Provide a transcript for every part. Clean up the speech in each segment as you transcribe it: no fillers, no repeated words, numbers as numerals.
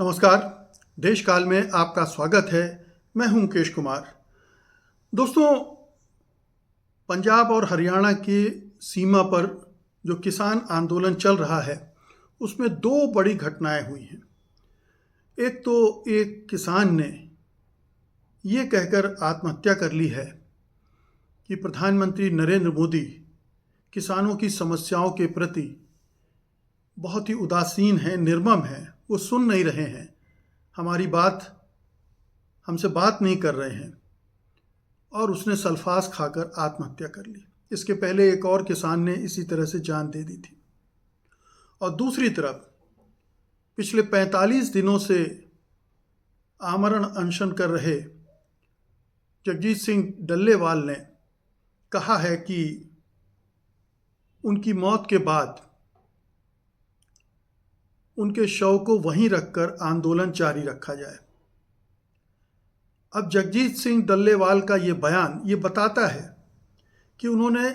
नमस्कार। देश काल में आपका स्वागत है। मैं हूं मुकेश कुमार। दोस्तों, पंजाब और हरियाणा की सीमा पर जो किसान आंदोलन चल रहा है उसमें दो बड़ी घटनाएं हुई हैं। एक तो एक किसान ने ये कहकर आत्महत्या कर ली है कि प्रधानमंत्री नरेंद्र मोदी किसानों की समस्याओं के प्रति बहुत ही उदासीन हैं, निर्मम हैं, वो सुन नहीं रहे हैं, हमसे बात नहीं कर रहे हैं, और उसने सल्फास खाकर आत्महत्या कर ली। इसके पहले एक और किसान ने इसी तरह से जान दे दी थी। और दूसरी तरफ पिछले 45 दिनों से आमरण अनशन कर रहे जगजीत सिंह डल्लेवाल ने कहा है कि उनकी मौत के बाद उनके शव को वहीं रखकर आंदोलन जारी रखा जाए। अब जगजीत सिंह डल्लेवाल का ये बयान ये बताता है कि उन्होंने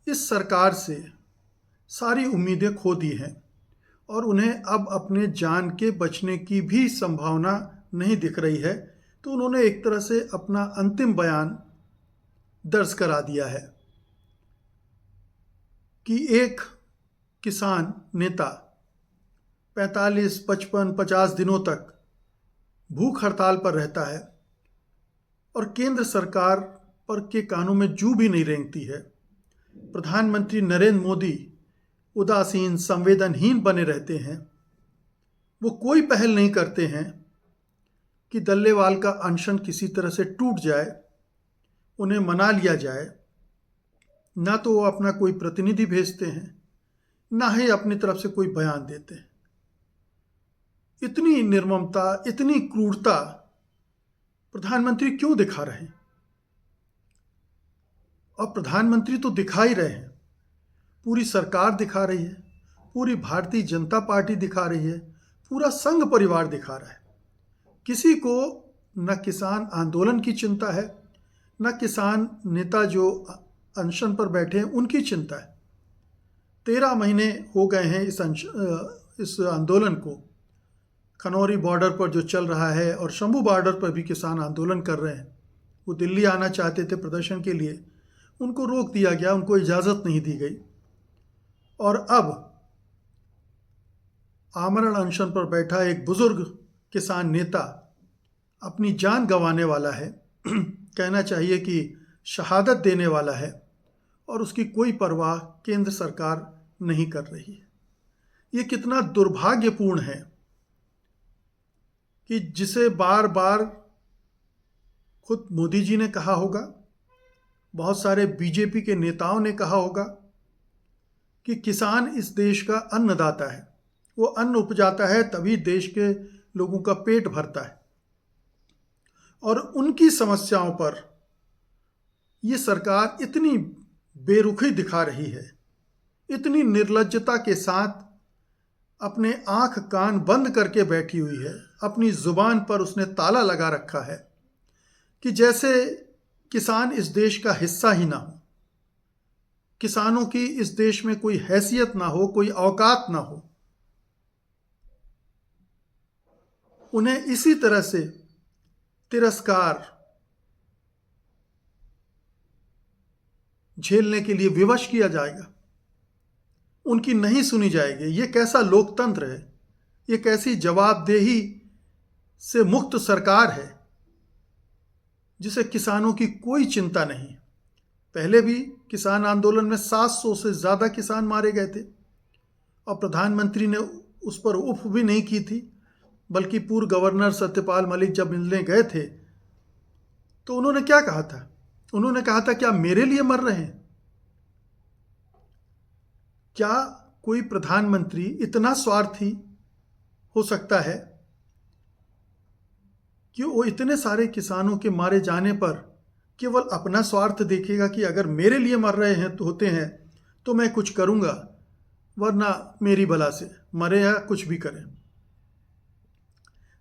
इस सरकार से सारी उम्मीदें खो दी हैं और उन्हें अब अपने जान के बचने की भी संभावना नहीं दिख रही है। तो उन्होंने एक तरह से अपना अंतिम बयान दर्ज करा दिया है कि एक किसान नेता 45, 55, 50 दिनों तक भूख हड़ताल पर रहता है और केंद्र सरकार पर के कानों में जू भी नहीं रेंगती है। प्रधानमंत्री नरेंद्र मोदी उदासीन, संवेदनहीन बने रहते हैं। वो कोई पहल नहीं करते हैं कि डल्लेवाल का अनशन किसी तरह से टूट जाए, उन्हें मना लिया जाए। ना तो वो अपना कोई प्रतिनिधि भेजते हैं, ना ही अपनी तरफ से कोई बयान देते हैं। इतनी निर्ममता, इतनी क्रूरता प्रधानमंत्री क्यों दिखा रहे हैं? और प्रधानमंत्री तो दिखा ही रहे हैं, पूरी सरकार दिखा रही है, पूरी भारतीय जनता पार्टी दिखा रही है, पूरा संघ परिवार दिखा रहा है। किसी को न किसान आंदोलन की चिंता है, न किसान नेता जो अनशन पर बैठे हैं उनकी चिंता है। 13 महीने हो गए हैं इस आंदोलन को। खनौरी बॉर्डर पर जो चल रहा है और शंभू बॉर्डर पर भी किसान आंदोलन कर रहे हैं। वो दिल्ली आना चाहते थे प्रदर्शन के लिए, उनको रोक दिया गया, उनको इजाज़त नहीं दी गई। और अब आमरण अनशन पर बैठा एक बुजुर्ग किसान नेता अपनी जान गंवाने वाला है कहना चाहिए कि शहादत देने वाला है, और उसकी कोई परवाह केंद्र सरकार नहीं कर रही है। ये कितना दुर्भाग्यपूर्ण है कि जिसे बार बार खुद मोदी जी ने कहा होगा, बहुत सारे बीजेपी के नेताओं ने कहा होगा कि किसान इस देश का अन्नदाता है। वो अन्न उपजाता है तभी देश के लोगों का पेट भरता है। और उनकी समस्याओं पर ये सरकार इतनी बेरुखी दिखा रही है, इतनी निर्लज्जता के साथ अपने आंख कान बंद करके बैठी हुई है। अपनी जुबान पर उसने ताला लगा रखा है कि जैसे किसान इस देश का हिस्सा ही ना हो, किसानों की इस देश में कोई हैसियत ना हो, कोई औकात ना हो। उन्हें इसी तरह से तिरस्कार झेलने के लिए विवश किया जाएगा, उनकी नहीं सुनी जाएगी। ये कैसा लोकतंत्र है? ये कैसी जवाबदेही से मुक्त सरकार है जिसे किसानों की कोई चिंता नहीं? पहले भी किसान आंदोलन में 700 से ज़्यादा किसान मारे गए थे और प्रधानमंत्री ने उस पर उफ भी नहीं की थी। बल्कि पूर्व गवर्नर सत्यपाल मलिक जब मिलने गए थे तो उन्होंने क्या कहा था? उन्होंने कहा था, क्या मेरे लिए मर रहे हैं? क्या कोई प्रधानमंत्री इतना स्वार्थी हो सकता है कि वो इतने सारे किसानों के मारे जाने पर केवल अपना स्वार्थ देखेगा कि अगर मेरे लिए मर रहे हैं तो होते हैं तो मैं कुछ करूंगा, वरना मेरी बला से मरे या कुछ भी करें।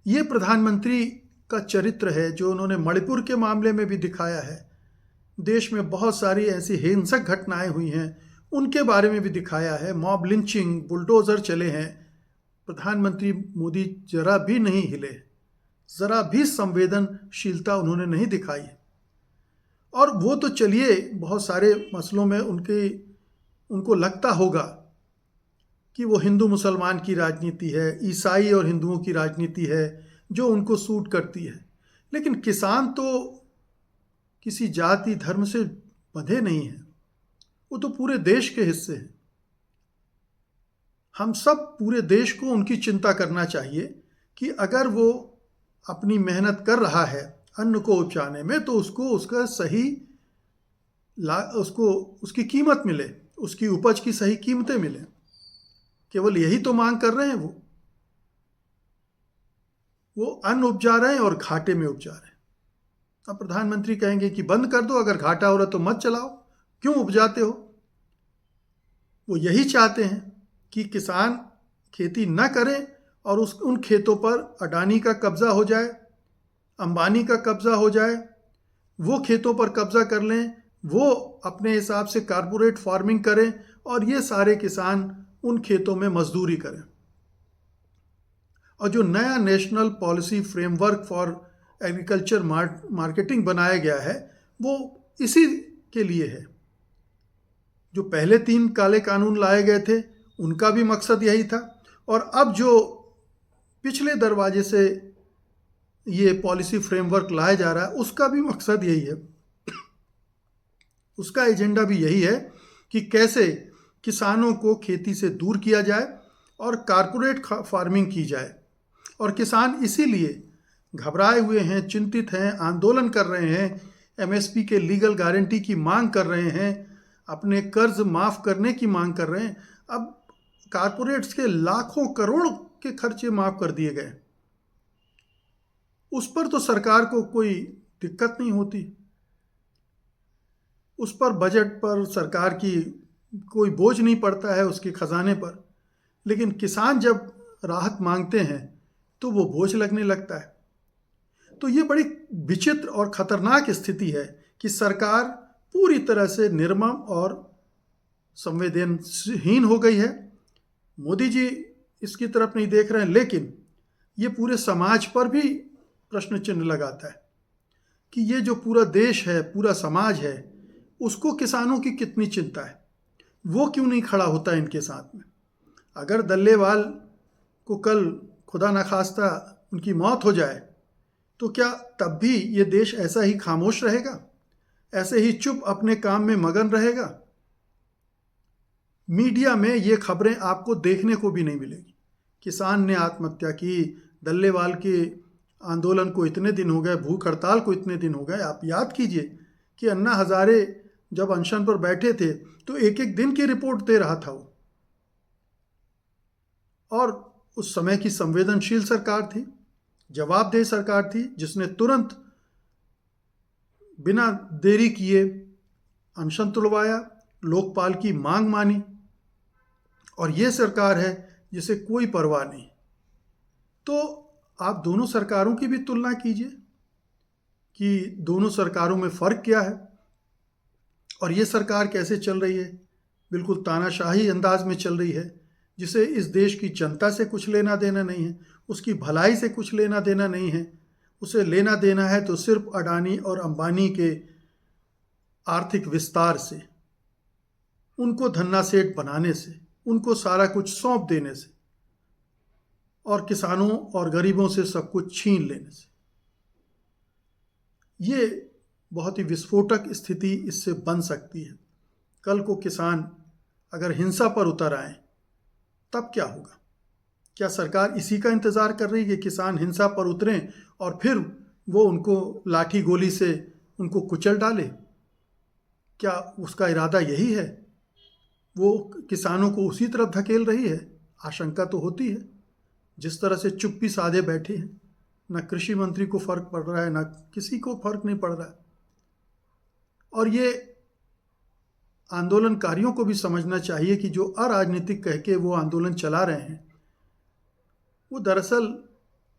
ये प्रधानमंत्री का चरित्र है जो उन्होंने मणिपुर के मामले में भी दिखाया है। देश में बहुत सारी ऐसी हिंसक घटनाएं हुई हैं, उनके बारे में भी दिखाया है। मॉब लिंचिंग, बुलडोज़र चले हैं, प्रधानमंत्री मोदी जरा भी नहीं हिले, जरा भी संवेदनशीलता उन्होंने नहीं दिखाई। और वो तो चलिए बहुत सारे मसलों में उनको लगता होगा कि वो हिंदू मुसलमान की राजनीति है, ईसाई और हिंदुओं की राजनीति है जो उनको सूट करती है, लेकिन किसान तो किसी जाति धर्म से बंधे नहीं हैं, वो तो पूरे देश के हिस्से हैं। हम सब पूरे देश को उनकी चिंता करना चाहिए कि अगर वो अपनी मेहनत कर रहा है अन्न को उपजाने में, तो उसको उसका सही उसको उसकी कीमत मिले, उसकी उपज की सही कीमतें मिले। केवल यही तो मांग कर रहे हैं वो अन्न उपजा रहे हैं और घाटे में उपजा रहे हैं। अब प्रधानमंत्री कहेंगे कि बंद कर दो, अगर घाटा हो रहा तो मत चलाओ, क्यों उपजाते हो। वो यही चाहते हैं कि किसान खेती न करें और उन खेतों पर अडानी का कब्जा हो जाए, अंबानी का कब्जा हो जाए, वो खेतों पर कब्जा कर लें, वो अपने हिसाब से कारपोरेट फार्मिंग करें और ये सारे किसान उन खेतों में मजदूरी करें। और जो नया national policy framework for agriculture marketing बनाया गया है वो इसी के लिए है। जो पहले 3 काले कानून लाए गए थे उनका भी मकसद यही था, और अब जो पिछले दरवाजे से ये पॉलिसी फ्रेमवर्क लाया जा रहा है उसका भी मकसद यही है। उसका एजेंडा भी यही है कि कैसे किसानों को खेती से दूर किया जाए और कारपोरेट फार्मिंग की जाए। और किसान इसीलिए घबराए हुए हैं, चिंतित हैं, आंदोलन कर रहे हैं, एमएसपी के लीगल गारंटी की मांग कर रहे हैं, अपने कर्ज माफ़ करने की मांग कर रहे हैं। अब कारपोरेट्स के लाखों करोड़ के खर्चे माफ़ कर दिए गए, उस पर तो सरकार को कोई दिक्कत नहीं होती, उस पर बजट पर सरकार की कोई बोझ नहीं पड़ता है उसके खजाने पर। लेकिन किसान जब राहत मांगते हैं तो वो बोझ लगने लगता है। तो ये बड़ी विचित्र और खतरनाक स्थिति है कि सरकार पूरी तरह से निर्मम और संवेदनहीन हो गई है। मोदी जी इसकी तरफ नहीं देख रहे हैं, लेकिन ये पूरे समाज पर भी प्रश्न चिन्ह लगाता है कि ये जो पूरा देश है, पूरा समाज है, उसको किसानों की कितनी चिंता है, वो क्यों नहीं खड़ा होता इनके साथ में। अगर दल्लेवाल को कल खुदा न खास्ता उनकी मौत हो जाए तो क्या तब भी ये देश ऐसा ही खामोश रहेगा, ऐसे ही चुप अपने काम में मगन रहेगा? मीडिया में ये खबरें आपको देखने को भी नहीं मिलेगी। किसान ने आत्महत्या की, दल्लेवाल के आंदोलन को इतने दिन हो गए, भूख हड़ताल को इतने दिन हो गए। आप याद कीजिए कि अन्ना हजारे जब अनशन पर बैठे थे तो एक एक दिन की रिपोर्ट दे रहा था वो, और उस समय की संवेदनशील सरकार थी, जवाबदेह सरकार थी, जिसने तुरंत बिना देरी किए अनशन तुड़वाया, लोकपाल की मांग मानी। और ये सरकार है जिसे कोई परवाह नहीं। तो आप दोनों सरकारों की भी तुलना कीजिए कि दोनों सरकारों में फ़र्क क्या है। और ये सरकार कैसे चल रही है, बिल्कुल तानाशाही अंदाज में चल रही है, जिसे इस देश की जनता से कुछ लेना देना नहीं है, उसकी भलाई से कुछ लेना देना नहीं है। उसे लेना देना है तो सिर्फ अडानी और अंबानी के आर्थिक विस्तार से, उनको धन्ना सेठ बनाने से, उनको सारा कुछ सौंप देने से, और किसानों और गरीबों से सब कुछ छीन लेने से। ये बहुत ही विस्फोटक स्थिति इससे बन सकती है। कल को किसान अगर हिंसा पर उतर आए तब क्या होगा? क्या सरकार इसी का इंतज़ार कर रही है कि किसान हिंसा पर उतरें और फिर वो उनको लाठी गोली से उनको कुचल डाले? क्या उसका इरादा यही है? वो किसानों को उसी तरफ धकेल रही है? आशंका तो होती है। जिस तरह से चुप्पी साधे बैठे हैं, ना कृषि मंत्री को फर्क पड़ रहा है, ना किसी को फर्क नहीं पड़ रहा है। और ये आंदोलनकारियों को भी समझना चाहिए कि जो अराजनीतिक कह के वो आंदोलन चला रहे हैं, वो दरअसल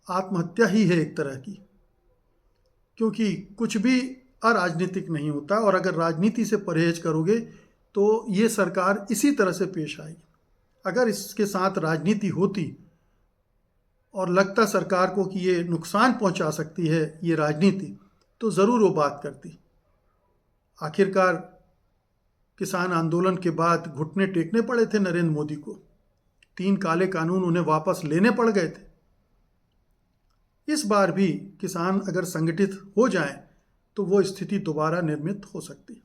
आत्महत्या ही है एक तरह की, क्योंकि कुछ भी अराजनीतिक नहीं होता। और अगर राजनीति से परहेज करोगे तो ये सरकार इसी तरह से पेश आएगी। अगर इसके साथ राजनीति होती और लगता सरकार को कि ये नुकसान पहुंचा सकती है ये राजनीति, तो ज़रूर वो बात करती। आखिरकार किसान आंदोलन के बाद घुटने टेकने पड़े थे नरेंद्र मोदी को, 3 काले कानून उन्हें वापस लेने पड़ गए थे। इस बार भी किसान अगर संगठित हो जाएं तो वो स्थिति दोबारा निर्मित हो सकती है।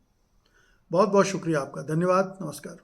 बहुत बहुत शुक्रिया आपका, धन्यवाद, नमस्कार।